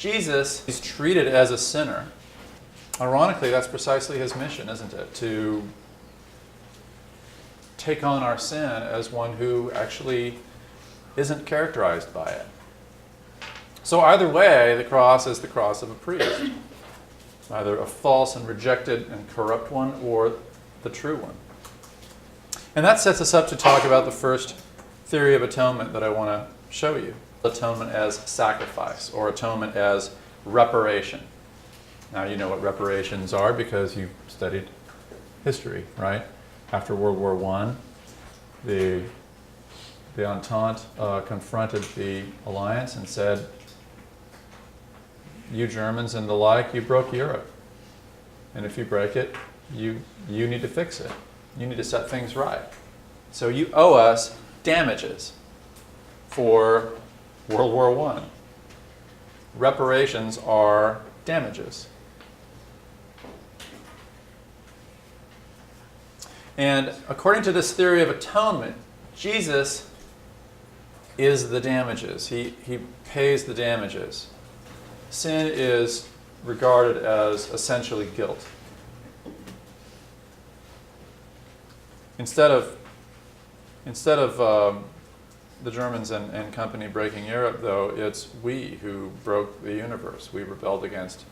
Jesus is treated as a sinner. Ironically, that's precisely his mission, isn't it? To take on our sin as one who actually isn't characterized by it. So either way, the cross is the cross of a priest. Either a false and rejected and corrupt one or the true one. And that sets us up to talk about the first theory of atonement that I want to show you. Atonement as sacrifice, or atonement as reparation. Now you know what reparations are because you've studied history, right? After World War I, the Entente confronted the Alliance and said, you Germans and the like, you broke Europe. And if you break it, you need to fix it. You need to set things right. So you owe us damages for World War I. Reparations are damages. And according to this theory of atonement, Jesus is the damages. He pays the damages. Sin is regarded as essentially guilt. Instead of the Germans and company breaking Europe, though, it's we who broke the universe. We rebelled against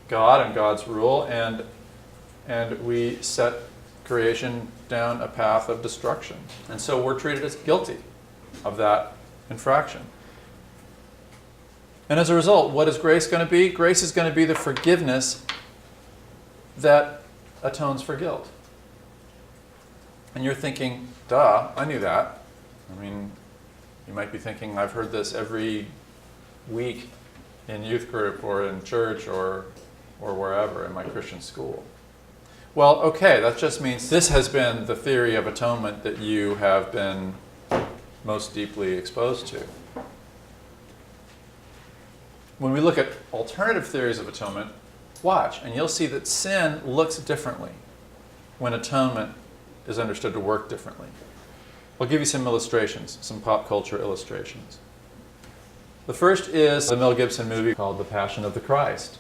God and God's rule, and we set creation down a path of destruction. And so we're treated as guilty of that infraction. And as a result, what is grace going to be? Grace is going to be the forgiveness that atones for guilt. And you're thinking, duh, I knew that. I mean, you might be thinking, I've heard this every week in youth group or in church or wherever in my Christian school. Well, okay, that just means this has been the theory of atonement that you have been most deeply exposed to. When we look at alternative theories of atonement, watch, and you'll see that sin looks differently when atonement is understood to work differently. I'll give you some illustrations, some pop culture illustrations. The first is the Mel Gibson movie called The Passion of the Christ.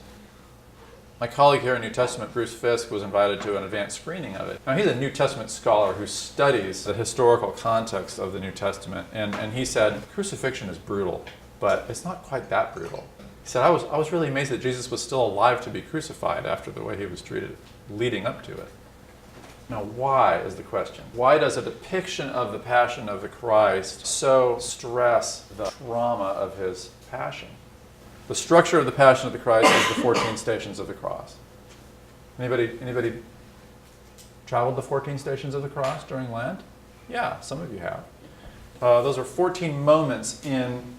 My colleague here in New Testament, Bruce Fisk, was invited to an advanced screening of it. Now, he's a New Testament scholar who studies the historical context of the New Testament, and he said, crucifixion is brutal, but it's not quite that brutal. He said, I was really amazed that Jesus was still alive to be crucified after the way he was treated leading up to it. Now, why is the question? Why does a depiction of the Passion of the Christ so stress the trauma of his passion? The structure of the Passion of the Christ is the 14 stations of the cross. Anybody traveled the 14 stations of the cross during Lent? Yeah, some of you have. Those are 14 moments in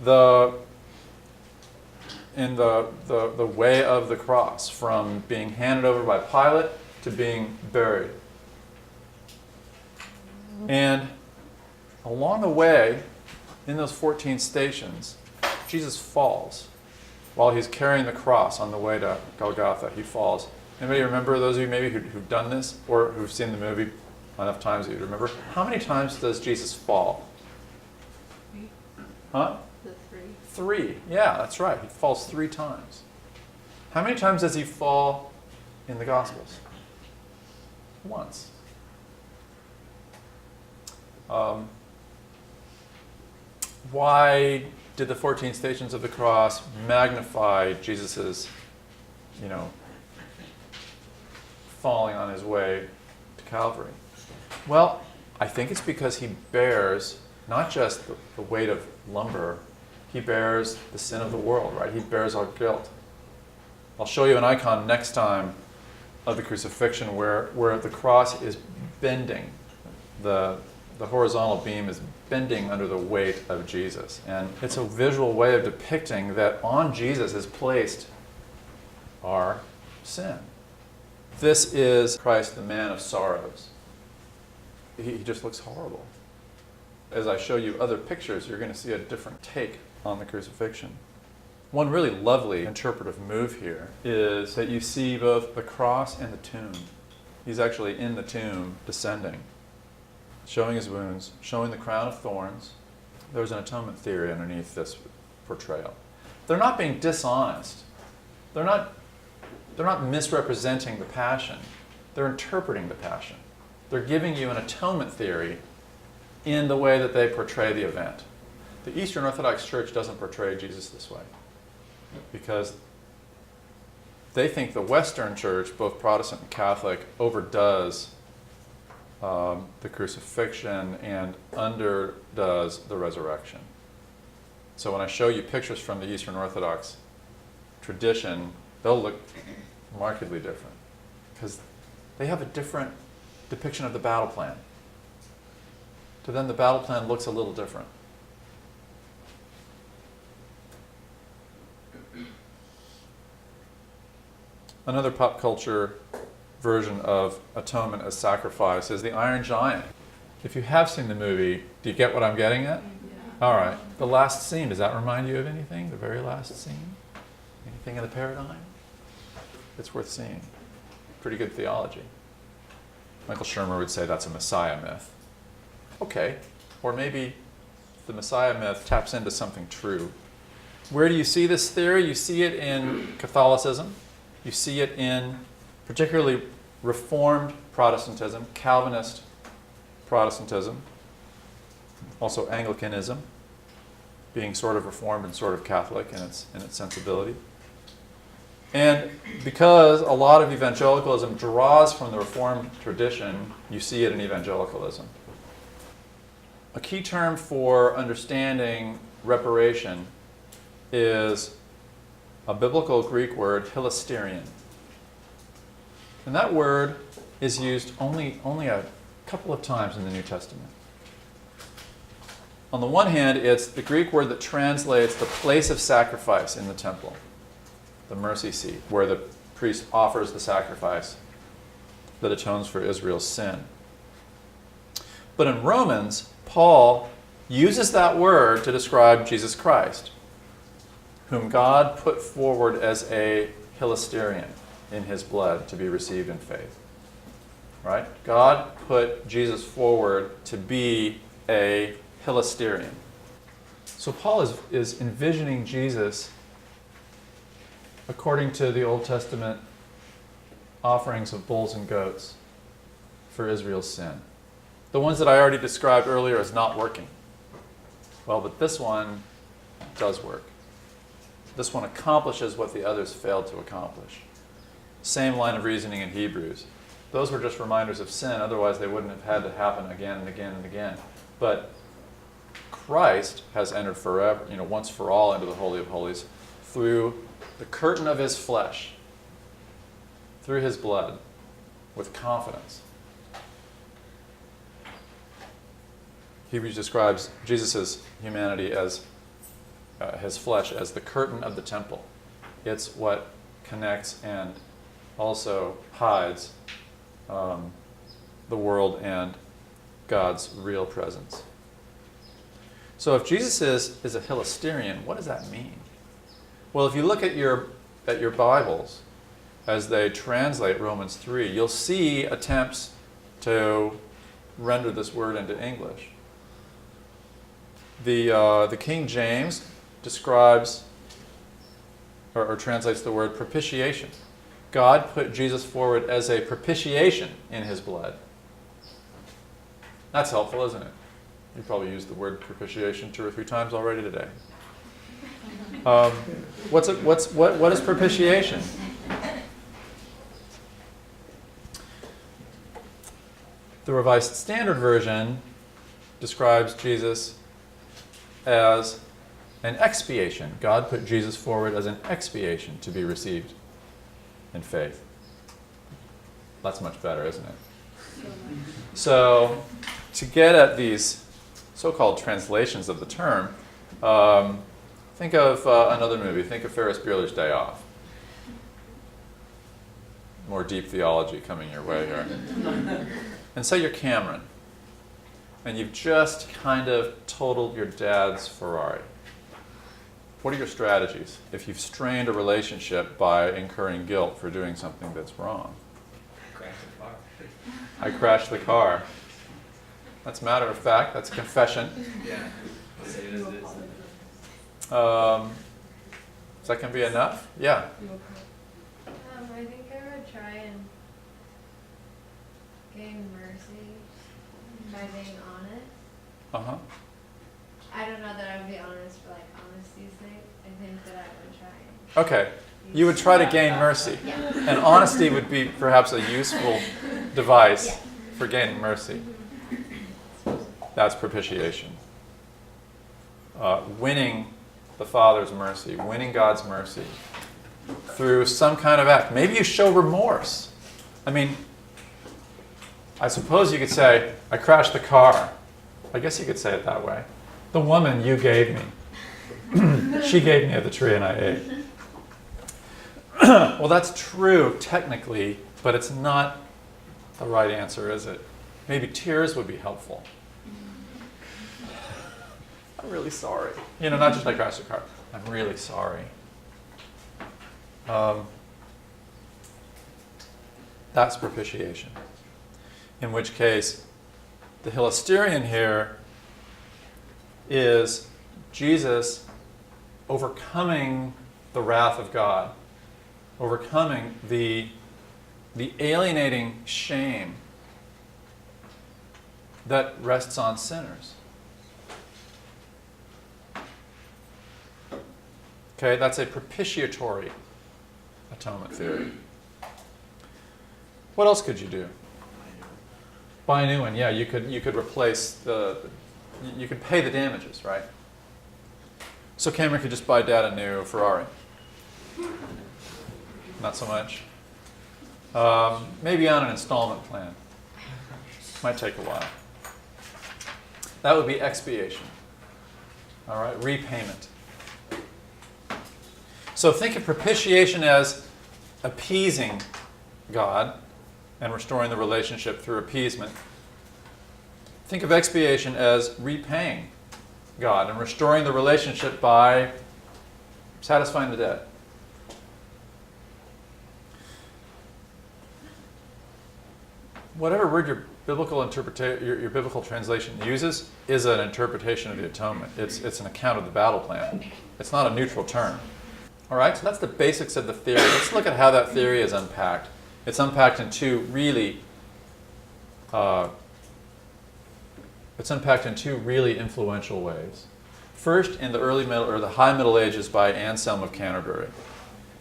the way of the cross, from being handed over by Pilate to being buried. And along the way, in those 14 stations, Jesus falls while he's carrying the cross on the way to Golgotha. He falls. Anybody remember, those of you maybe who've done this or who've seen the movie enough times that you remember? How many times does Jesus fall? 3. Huh? The 3. 3. Yeah, that's right. He falls 3 times. How many times does he fall in the Gospels? Once. Why did the 14 stations of the cross magnify Jesus's, falling on his way to Calvary? Well, I think it's because he bears not just the weight of lumber, he bears the sin of the world, right? He bears our guilt. I'll show you an icon next time of the crucifixion where the cross is bending. The horizontal beam is bending under the weight of Jesus. And it's a visual way of depicting that on Jesus is placed our sin. This is Christ, the man of sorrows. He just looks horrible. As I show you other pictures, you're going to see a different take on the crucifixion. One really lovely interpretive move here is that you see both the cross and the tomb. He's actually in the tomb, descending, showing his wounds, showing the crown of thorns. There's an atonement theory underneath this portrayal. they're not being dishonest. They're not misrepresenting the passion. They're interpreting the passion. They're giving you an atonement theory in the way that they portray the event. The Eastern Orthodox Church doesn't portray Jesus this way because they think the Western Church, both Protestant and Catholic, overdoes the crucifixion and underdoes the resurrection. So when I show you pictures from the Eastern Orthodox tradition, they'll look markedly different because they have a different depiction of the battle plan. To them, the battle plan looks a little different. Another pop culture version of atonement as sacrifice is the Iron Giant. If you have seen the movie, do you get what I'm getting at? Yeah. All right. The last scene, does that remind you of anything? The very last scene? Anything in the paradigm? It's worth seeing. Pretty good theology. Michael Shermer would say that's a Messiah myth. Okay. Or maybe the Messiah myth taps into something true. Where do you see this theory? You see it in Catholicism. You see it in particularly Reformed Protestantism, Calvinist Protestantism, also Anglicanism, being sort of Reformed and sort of Catholic in its sensibility. And because a lot of evangelicalism draws from the Reformed tradition, you see it in evangelicalism. A key term for understanding reparation is a biblical Greek word, hilasterion. And that word is used only a couple of times in the New Testament. On the one hand, it's the Greek word that translates the place of sacrifice in the temple, the mercy seat, where the priest offers the sacrifice that atones for Israel's sin. But in Romans, Paul uses that word to describe Jesus Christ, whom God put forward as a hilasterion in his blood to be received in faith. Right? God put Jesus forward to be a hilasterion. So Paul is envisioning Jesus according to the Old Testament offerings of bulls and goats for Israel's sin. The ones that I already described earlier as not working. Well, but this one does work. This one accomplishes what the others failed to accomplish. Same line of reasoning in Hebrews. Those were just reminders of sin, otherwise they wouldn't have had to happen again and again and again. But Christ has entered forever, once for all into the Holy of Holies through the curtain of his flesh, through his blood, with confidence. Hebrews describes Jesus' humanity as his flesh as the curtain of the temple. It's what connects and also hides the world and God's real presence. So if Jesus is a hilasterion, what does that mean? Well, if you look at your Bibles as they translate Romans 3, you'll see attempts to render this word into English. The King James describes or translates the word propitiation. God put Jesus forward as a propitiation in his blood. That's helpful, isn't it? You probably used the word propitiation 2 or 3 times already today. What is propitiation? The Revised Standard Version describes Jesus as an expiation. God put Jesus forward as an expiation to be received in faith. That's much better, isn't it? So, to get at these so-called translations of the term, think of another movie. Think of Ferris Bueller's Day Off. More deep theology coming your way here. And say you're Cameron, and you've just kind of totaled your dad's Ferrari. What are your strategies if you've strained a relationship by incurring guilt for doing something that's wrong? I crashed the car. That's matter of fact. That's a confession. Yeah. Say it as it is. Is that going to be enough? Yeah. I think I would try and gain mercy by being honest. Uh-huh. I don't know that I would be honest for like honesty's sake. I think that I would try and Okay. You would try to gain mercy. And honesty would be perhaps a useful device for gaining mercy. That's propitiation. Winning the Father's mercy, winning God's mercy through some kind of act. Maybe you show remorse. I mean, I suppose you could say, I crashed the car. I guess you could say it that way. The woman you gave me. She gave me of the tree and I ate. Well, that's true technically, but it's not the right answer, is it? Maybe tears would be helpful. I'm really sorry. You know, not just I crashed the car. I'm really sorry. That's propitiation. In which case, the Hilasterian here is Jesus overcoming the wrath of God, overcoming the alienating shame that rests on sinners. Okay, that's a propitiatory atonement theory. What else could you do? Buy a new one. Yeah, you could replace you could pay the damages, right? So Cameron could just buy Dad a new Ferrari. Not so much. Maybe on an installment plan. Might take a while. That would be expiation. All right, repayment. So think of propitiation as appeasing God and restoring the relationship through appeasement. Think of expiation as repaying God and restoring the relationship by satisfying the debt. Whatever word your biblical translation uses is an interpretation of the atonement. It's an account of the battle plan. It's not a neutral term. All right, so that's the basics of the theory. Let's look at how that theory is unpacked. It's unpacked in two really influential ways. First, in the the High Middle Ages by Anselm of Canterbury.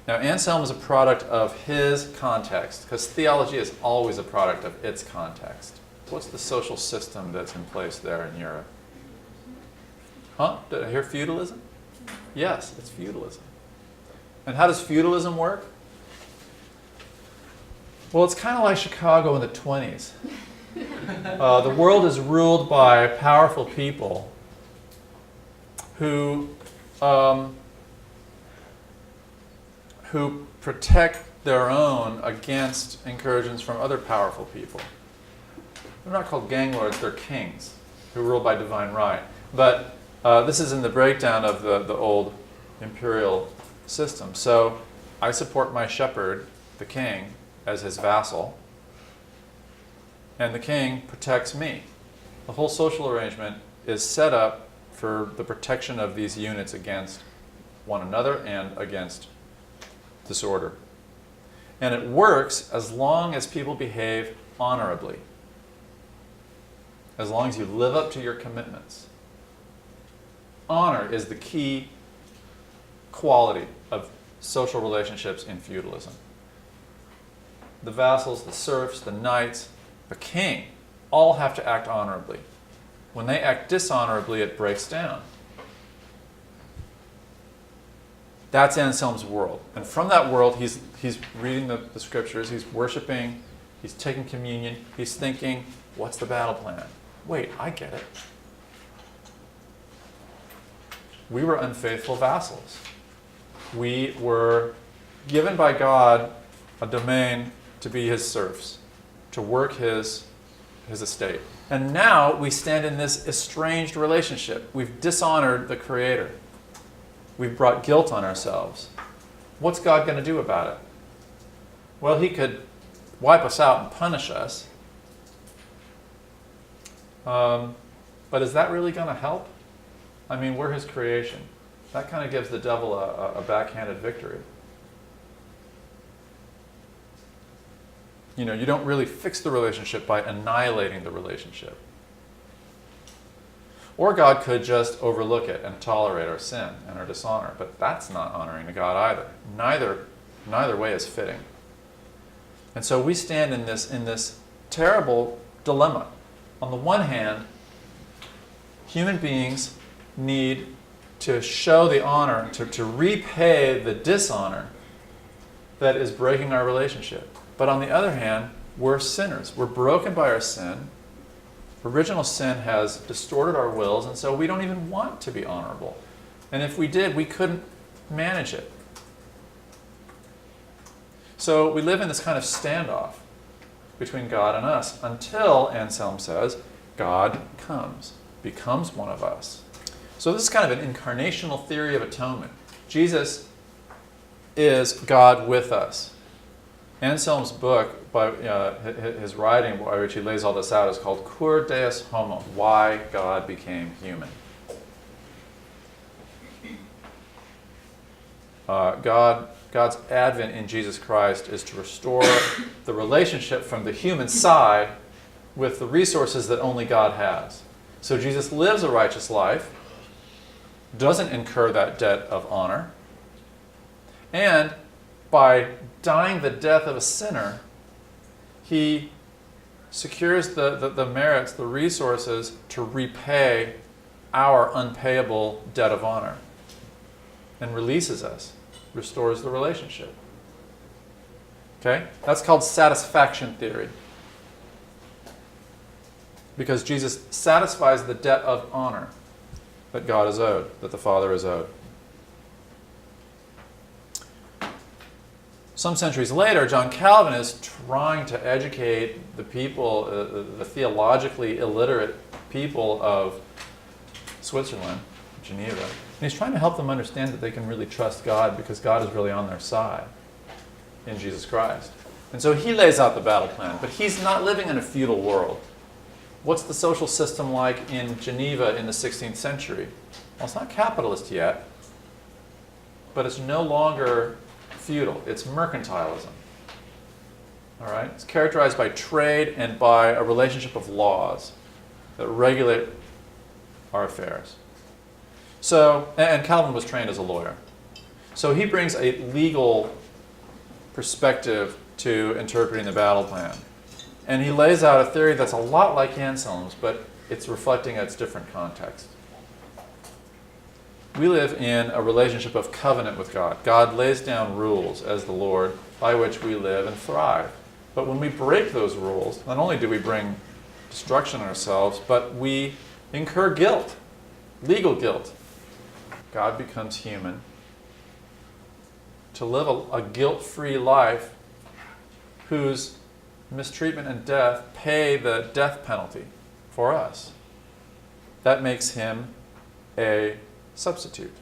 Now, Anselm is a product of his context, because theology is always a product of its context. What's the social system that's in place there in Europe? Huh? Did I hear feudalism? Yes, it's feudalism. And how does feudalism work? Well, it's kind of like Chicago in the 20s. The world is ruled by powerful people who protect their own against incursions from other powerful people. They're not called gang lords, they're kings who rule by divine right. But this is in the breakdown of the old imperial system. So I support my shepherd, the king, as his vassal, and the king protects me. The whole social arrangement is set up for the protection of these units against one another and against disorder. And it works as long as people behave honorably, as long as you live up to your commitments. Honor is the key quality of social relationships in feudalism. The vassals, the serfs, the knights, the king, all have to act honorably. When they act dishonorably, it breaks down. That's Anselm's world. And from that world, he's reading the scriptures, he's worshiping, he's taking communion, he's thinking, what's the battle plan? Wait, I get it. We were unfaithful vassals. We were given by God a domain to be his serfs, to work his estate. And now we stand in this estranged relationship. We've dishonored the Creator. We've brought guilt on ourselves. What's God going to do about it? Well, he could wipe us out and punish us. But is that really going to help? I mean, we're his creation. that kind of gives the devil a backhanded victory. You know, you don't really fix the relationship by annihilating the relationship. Or God could just overlook it and tolerate our sin and our dishonor, but that's not honoring to God either. Neither way is fitting. And so we stand in this terrible dilemma. On the one hand, human beings need to show the honor, to repay the dishonor that is breaking our relationship. But on the other hand, we're sinners. We're broken by our sin. Original sin has distorted our wills, and so we don't even want to be honorable. And if we did, we couldn't manage it. So we live in this kind of standoff between God and us until, Anselm says, God comes, becomes one of us. So this is kind of an incarnational theory of atonement. Jesus is God with us. Anselm's book, his writing by which he lays all this out, is called Cur Deus Homo, Why God Became Human. God's advent in Jesus Christ is to restore the relationship from the human side with the resources that only God has. So Jesus lives a righteous life, doesn't incur that debt of honor, and by dying the death of a sinner, he secures the merits, the resources to repay our unpayable debt of honor and releases us, restores the relationship. Okay? That's called satisfaction theory. Because Jesus satisfies the debt of honor that God is owed, that the Father is owed. Some centuries later, John Calvin is trying to educate the people, the theologically illiterate people of Switzerland, Geneva. And he's trying to help them understand that they can really trust God because God is really on their side in Jesus Christ. And so he lays out the battle plan, but he's not living in a feudal world. What's the social system like in Geneva in the 16th century? Well, it's not capitalist yet, but it's no longer feudal. It's mercantilism. All right? It's characterized by trade and by a relationship of laws that regulate our affairs. So, and Calvin was trained as a lawyer. So he brings a legal perspective to interpreting the battle plan. And he lays out a theory that's a lot like Anselm's, but it's reflecting its different context. We live in a relationship of covenant with God. God lays down rules as the Lord by which we live and thrive. But when we break those rules, not only do we bring destruction on ourselves, but we incur guilt, legal guilt. God becomes human to live a guilt-free life whose mistreatment and death pay the death penalty for us. That makes him a substitute,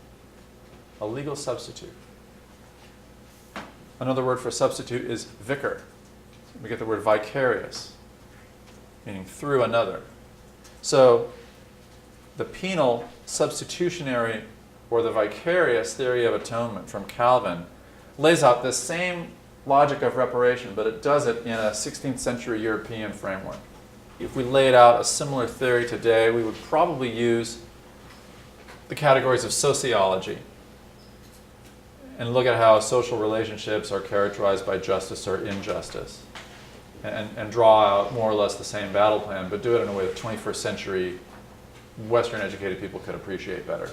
a legal substitute. Another word for substitute is vicar. We get the word vicarious, meaning through another. So the penal, substitutionary, or the vicarious theory of atonement from Calvin lays out the same logic of reparation, but it does it in a 16th century European framework. If we laid out a similar theory today, we would probably use the categories of sociology and look at how social relationships are characterized by justice or injustice and draw out more or less the same battle plan, but do it in a way that 21st century Western educated people could appreciate better.